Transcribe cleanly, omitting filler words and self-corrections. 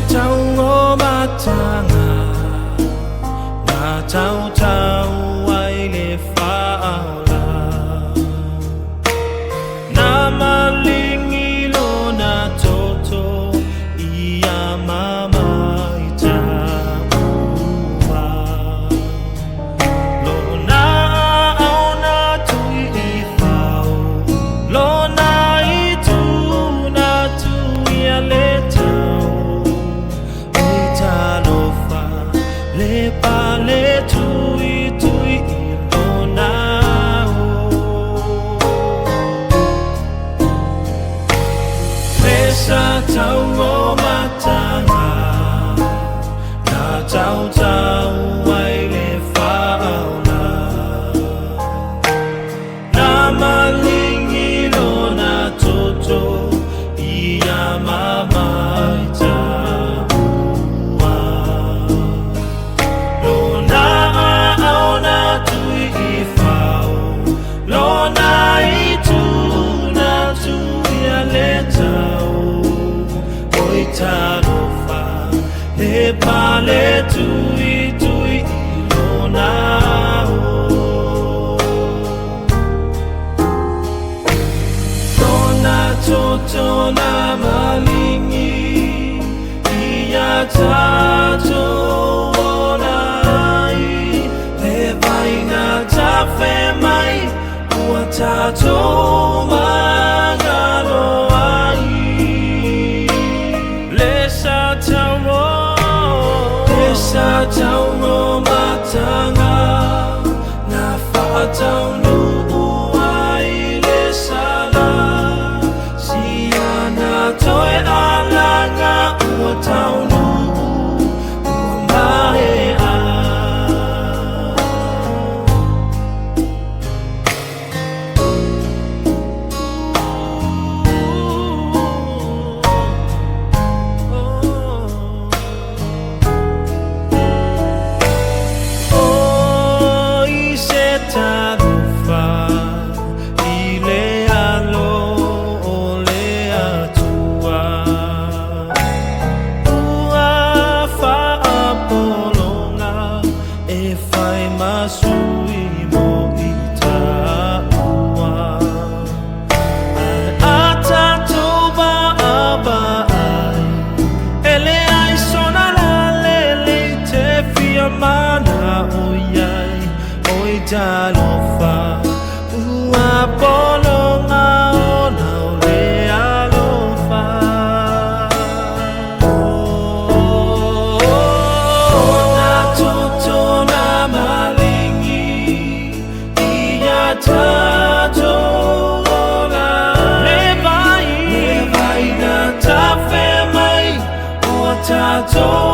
Chau ngô ma changa na chau chau ai le faula na malingi lo na toto ia mama ita uwa lo na au na tui I fau lo na I tu na tu ia le le pa le tui tui lo na pesa tau o matanga na tau tau ai le faula na malingi lo na toto ia mama ita Talofa le pale tui tui lo na Dona toto na malingi ia tato onai le vaina ta fe mai ua tato magalo sa tau no matanga na fa tau no ai le sala si ana toi alanga o tau no o mai a Masui mo ita ua ata toba aba ai ele ai sona la lele te fia mana oyai oi talofa ua polonga ona ole alofa ona totona tato ora le vai na ta fe mai o tato